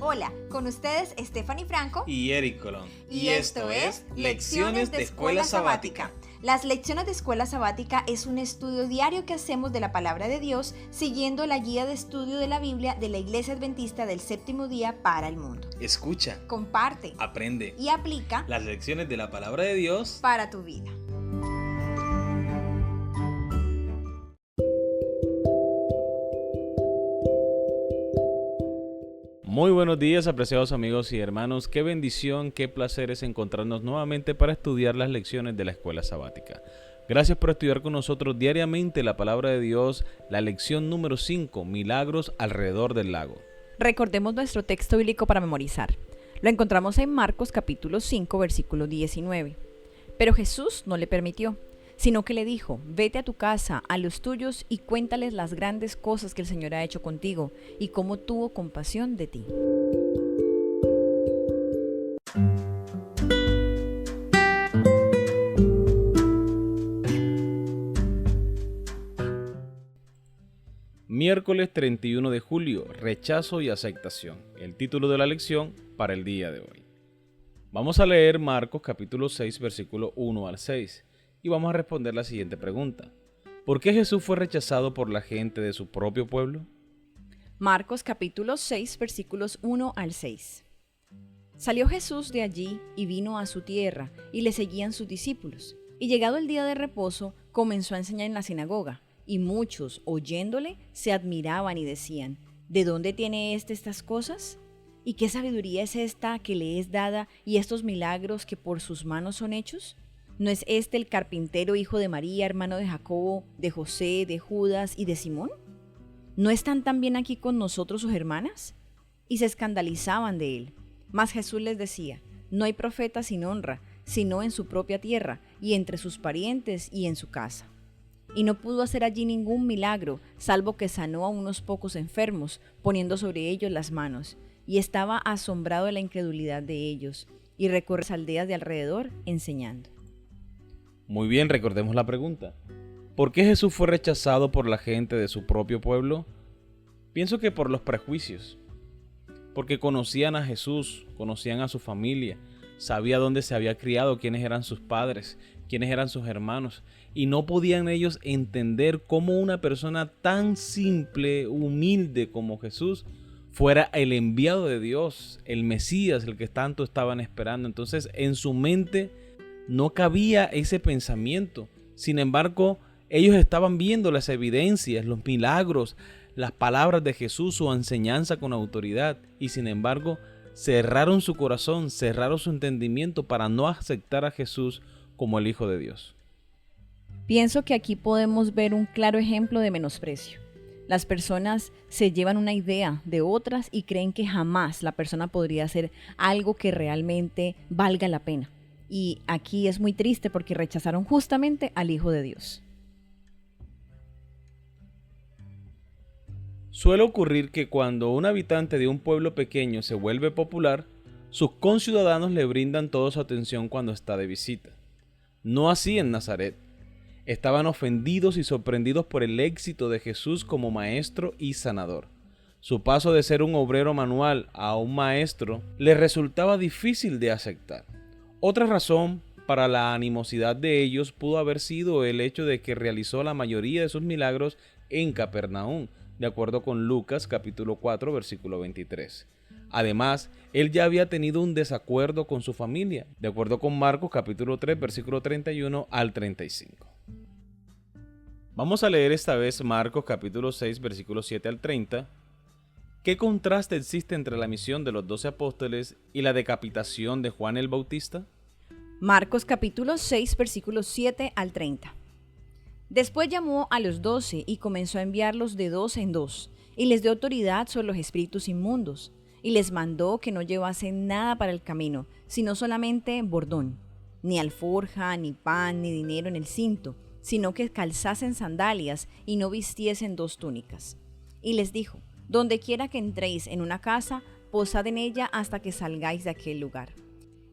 Hola, con ustedes Stephanie Franco y Eric Colón. Y esto es Lecciones de Escuela Sabática. Las lecciones de Escuela Sabática es un estudio diario que hacemos de la Palabra de Dios siguiendo la guía de estudio de la Biblia de la Iglesia Adventista del Séptimo Día para el mundo. Escucha, comparte, aprende y aplica las lecciones de la Palabra de Dios para tu vida. Muy buenos días, apreciados amigos y hermanos. Qué bendición, qué placer es encontrarnos nuevamente para estudiar las lecciones de la Escuela Sabática. Gracias por estudiar con nosotros diariamente la Palabra de Dios, la lección número 5, Milagros alrededor del lago. Recordemos nuestro texto bíblico para memorizar. Lo encontramos en Marcos capítulo 5, versículo 19. Pero Jesús no le permitió, sino que le dijo: vete a tu casa, a los tuyos, y cuéntales las grandes cosas que el Señor ha hecho contigo y cómo tuvo compasión de ti. Miércoles 31 de julio, rechazo y aceptación. El título de la lección para el día de hoy. Vamos a leer Marcos capítulo 6, versículo 1 al 6. Y vamos a responder la siguiente pregunta: ¿por qué Jesús fue rechazado por la gente de su propio pueblo? Marcos capítulo 6, versículos 1 al 6. Salió Jesús de allí y vino a su tierra, y le seguían sus discípulos. Y llegado el día de reposo, comenzó a enseñar en la sinagoga, y muchos, oyéndole, se admiraban y decían: ¿de dónde tiene estas cosas? ¿Y qué sabiduría es esta que le es dada, y estos milagros que por sus manos son hechos? ¿No es este el carpintero, hijo de María, hermano de Jacobo, de José, de Judas y de Simón? ¿No están también aquí con nosotros sus hermanas? Y se escandalizaban de él. Mas Jesús les decía: no hay profeta sin honra, sino en su propia tierra, y entre sus parientes y en su casa. Y no pudo hacer allí ningún milagro, salvo que sanó a unos pocos enfermos, poniendo sobre ellos las manos. Y estaba asombrado de la incredulidad de ellos, y recorrió las aldeas de alrededor enseñando. Muy bien, recordemos la pregunta. ¿Por qué Jesús fue rechazado por la gente de su propio pueblo? Pienso que por los prejuicios. Porque conocían a Jesús, conocían a su familia, sabía dónde se había criado, quiénes eran sus padres, quiénes eran sus hermanos, y no podían ellos entender cómo una persona tan simple, humilde como Jesús fuera el enviado de Dios, el Mesías, el que tanto estaban esperando. Entonces, en su mente no cabía ese pensamiento. Sin embargo, ellos estaban viendo las evidencias, los milagros, las palabras de Jesús, su enseñanza con autoridad, y sin embargo, cerraron su corazón, cerraron su entendimiento para no aceptar a Jesús como el Hijo de Dios. Pienso que aquí podemos ver un claro ejemplo de menosprecio. Las personas se llevan una idea de otras y creen que jamás la persona podría hacer algo que realmente valga la pena. Y aquí es muy triste porque rechazaron justamente al Hijo de Dios. Suele ocurrir que cuando un habitante de un pueblo pequeño se vuelve popular, sus conciudadanos le brindan toda su atención cuando está de visita. No así en Nazaret. Estaban ofendidos y sorprendidos por el éxito de Jesús como maestro y sanador. Su paso de ser un obrero manual a un maestro les resultaba difícil de aceptar. Otra razón para la animosidad de ellos pudo haber sido el hecho de que realizó la mayoría de sus milagros en Capernaum, de acuerdo con Lucas capítulo 4 versículo 23. Además, él ya había tenido un desacuerdo con su familia, de acuerdo con Marcos capítulo 3 versículo 31 al 35. Vamos a leer esta vez Marcos capítulo 6 versículo 7 al 30. ¿Qué contraste existe entre la misión de los 12 apóstoles y la decapitación de Juan el Bautista? Marcos capítulo 6 versículos 7 al 30. Después llamó a los 12 y comenzó a enviarlos de 2 en 2, y les dio autoridad sobre los espíritus inmundos, y les mandó que no llevasen nada para el camino, sino solamente bordón, ni alforja, ni pan, ni dinero en el cinto, sino que calzasen sandalias y no vistiesen 2 túnicas. Y les dijo: donde quiera que entréis en una casa, posad en ella hasta que salgáis de aquel lugar.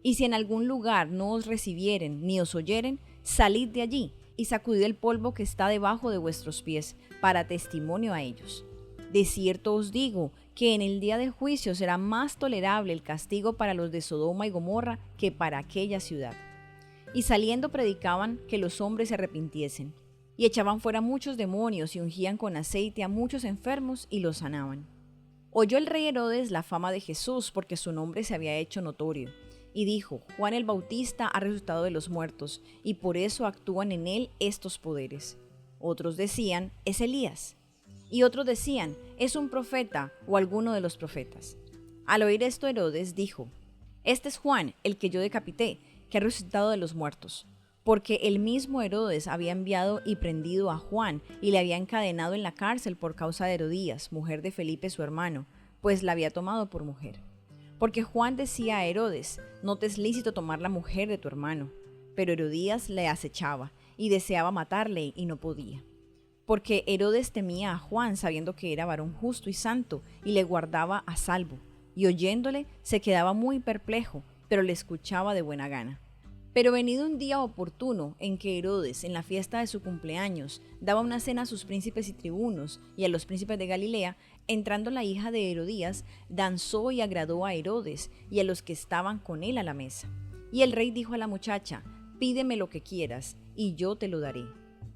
Y si en algún lugar no os recibieren ni os oyeren, salid de allí y sacudid el polvo que está debajo de vuestros pies, para testimonio a ellos. De cierto os digo que en el día del juicio será más tolerable el castigo para los de Sodoma y Gomorra que para aquella ciudad. Y saliendo predicaban que los hombres se arrepintiesen, y echaban fuera muchos demonios y ungían con aceite a muchos enfermos y los sanaban. Oyó el rey Herodes la fama de Jesús porque su nombre se había hecho notorio, y dijo: Juan el Bautista ha resucitado de los muertos, y por eso actúan en él estos poderes. Otros decían: es Elías. Y otros decían: es un profeta o alguno de los profetas. Al oír esto, Herodes dijo: este es Juan, el que yo decapité, que ha resucitado de los muertos. Porque el mismo Herodes había enviado y prendido a Juan y le había encadenado en la cárcel por causa de Herodías, mujer de Felipe su hermano, pues la había tomado por mujer. Porque Juan decía a Herodes: no te es lícito tomar la mujer de tu hermano. Pero Herodías le acechaba y deseaba matarle y no podía. Porque Herodes temía a Juan, sabiendo que era varón justo y santo, y le guardaba a salvo, y oyéndole se quedaba muy perplejo, pero le escuchaba de buena gana. Pero venido un día oportuno en que Herodes, en la fiesta de su cumpleaños, daba una cena a sus príncipes y tribunos y a los príncipes de Galilea, entrando la hija de Herodías, danzó y agradó a Herodes y a los que estaban con él a la mesa. Y el rey dijo a la muchacha: pídeme lo que quieras, y yo te lo daré.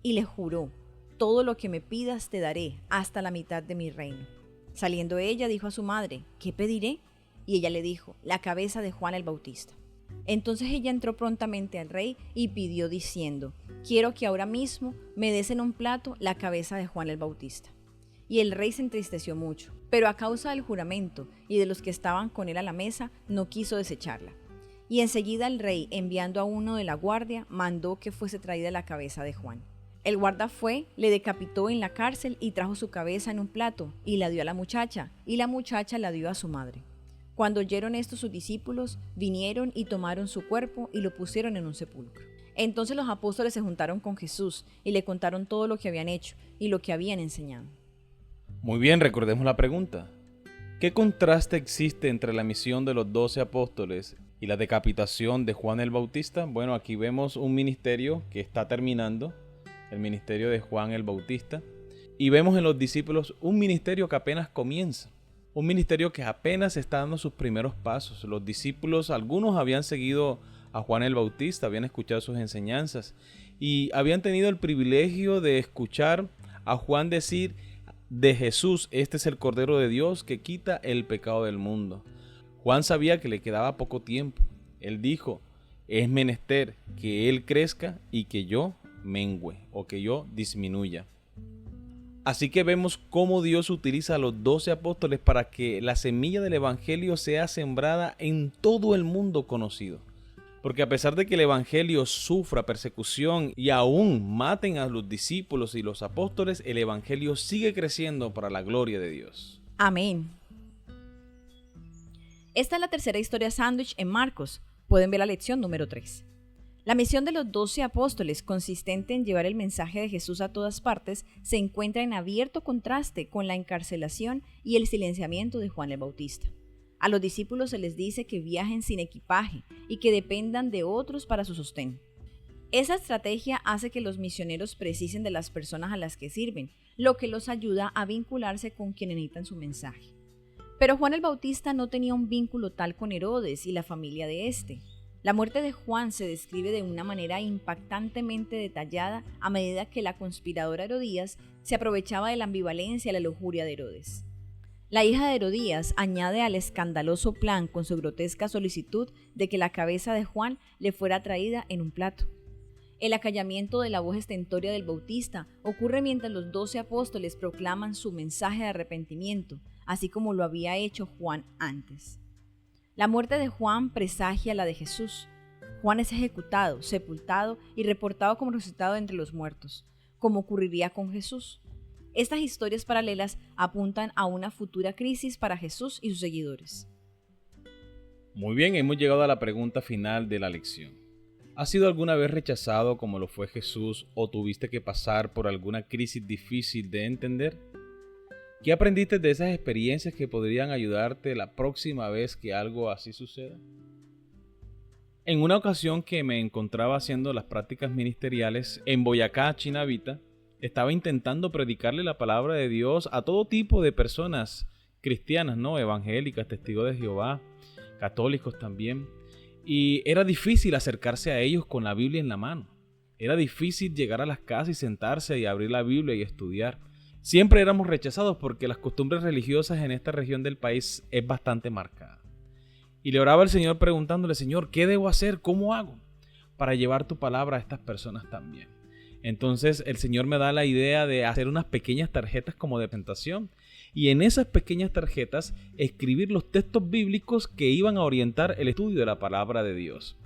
Y le juró: todo lo que me pidas te daré, hasta la mitad de mi reino. Saliendo ella, dijo a su madre: ¿qué pediré? Y ella le dijo: la cabeza de Juan el Bautista. Entonces ella entró prontamente al rey y pidió diciendo: quiero que ahora mismo me des en un plato la cabeza de Juan el Bautista. Y el rey se entristeció mucho, pero a causa del juramento y de los que estaban con él a la mesa, no quiso desecharla. Y enseguida el rey, enviando a uno de la guardia, mandó que fuese traída la cabeza de Juan. El guarda fue, le decapitó en la cárcel y trajo su cabeza en un plato y la dio a la muchacha, y la muchacha la dio a su madre. Cuando oyeron esto sus discípulos, vinieron y tomaron su cuerpo y lo pusieron en un sepulcro. Entonces los apóstoles se juntaron con Jesús y le contaron todo lo que habían hecho y lo que habían enseñado. Muy bien, recordemos la pregunta. ¿Qué contraste existe entre la misión de los 12 apóstoles y la decapitación de Juan el Bautista? Bueno, aquí vemos un ministerio que está terminando, el ministerio de Juan el Bautista, y vemos en los discípulos un ministerio que apenas comienza. Un ministerio que apenas está dando sus primeros pasos. Los discípulos, algunos habían seguido a Juan el Bautista, habían escuchado sus enseñanzas y habían tenido el privilegio de escuchar a Juan decir de Jesús: este es el Cordero de Dios que quita el pecado del mundo. Juan sabía que le quedaba poco tiempo. Él dijo: es menester que Él crezca y que yo mengüe o que yo disminuya. Así que vemos cómo Dios utiliza a los 12 apóstoles para que la semilla del evangelio sea sembrada en todo el mundo conocido. Porque a pesar de que el evangelio sufra persecución y aún maten a los discípulos y los apóstoles, el evangelio sigue creciendo para la gloria de Dios. Amén. Esta es la tercera historia sándwich en Marcos. Pueden ver la lección número 3. La misión de los 12 apóstoles, consistente en llevar el mensaje de Jesús a todas partes, se encuentra en abierto contraste con la encarcelación y el silenciamiento de Juan el Bautista. A los discípulos se les dice que viajen sin equipaje y que dependan de otros para su sostén. Esa estrategia hace que los misioneros precisen de las personas a las que sirven, lo que los ayuda a vincularse con quienes necesitan su mensaje. Pero Juan el Bautista no tenía un vínculo tal con Herodes y la familia de este. La muerte de Juan se describe de una manera impactantemente detallada a medida que la conspiradora Herodías se aprovechaba de la ambivalencia y la lujuria de Herodes. La hija de Herodías añade al escandaloso plan con su grotesca solicitud de que la cabeza de Juan le fuera traída en un plato. El acallamiento de la voz estentórea del Bautista ocurre mientras los 12 apóstoles proclaman su mensaje de arrepentimiento, así como lo había hecho Juan antes. La muerte de Juan presagia la de Jesús. Juan es ejecutado, sepultado y reportado como resucitado entre los muertos, como ocurriría con Jesús. Estas historias paralelas apuntan a una futura crisis para Jesús y sus seguidores. Muy bien, hemos llegado a la pregunta final de la lección. ¿Has sido alguna vez rechazado como lo fue Jesús o tuviste que pasar por alguna crisis difícil de entender? ¿Qué aprendiste de esas experiencias que podrían ayudarte la próxima vez que algo así suceda? En una ocasión que me encontraba haciendo las prácticas ministeriales en Boyacá, Chinavita, estaba intentando predicarle la palabra de Dios a todo tipo de personas cristianas, ¿no? Evangélicas, testigos de Jehová, católicos también. Y era difícil acercarse a ellos con la Biblia en la mano. Era difícil llegar a las casas y sentarse y abrir la Biblia y estudiar. Siempre éramos rechazados porque las costumbres religiosas en esta región del país es bastante marcada. Y le oraba al Señor preguntándole: Señor, ¿qué debo hacer? ¿Cómo hago para llevar tu palabra a estas personas también? Entonces el Señor me da la idea de hacer unas pequeñas tarjetas como de presentación y en esas pequeñas tarjetas escribir los textos bíblicos que iban a orientar el estudio de la palabra de Dios.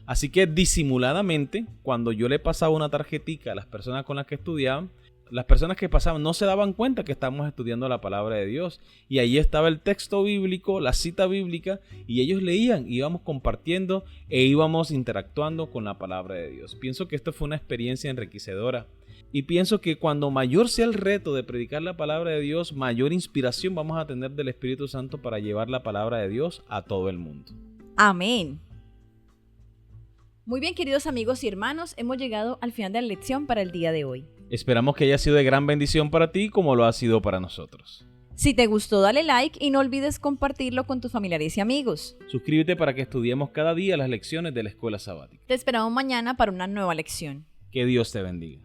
Así que disimuladamente, cuando yo le pasaba una tarjetica a las personas con las que estudiaban, las personas que pasaban no se daban cuenta que estábamos estudiando la palabra de Dios. Y ahí estaba el texto bíblico, la cita bíblica, y ellos leían, íbamos compartiendo e íbamos interactuando con la palabra de Dios. Pienso que esto fue una experiencia enriquecedora. Y pienso que cuando mayor sea el reto de predicar la palabra de Dios, mayor inspiración vamos a tener del Espíritu Santo para llevar la palabra de Dios a todo el mundo. Amén. Muy bien, queridos amigos y hermanos, hemos llegado al final de la lección para el día de hoy. Esperamos que haya sido de gran bendición para ti como lo ha sido para nosotros. Si te gustó, dale like y no olvides compartirlo con tus familiares y amigos. Suscríbete para que estudiemos cada día las lecciones de la Escuela Sabática. Te esperamos mañana para una nueva lección. Que Dios te bendiga.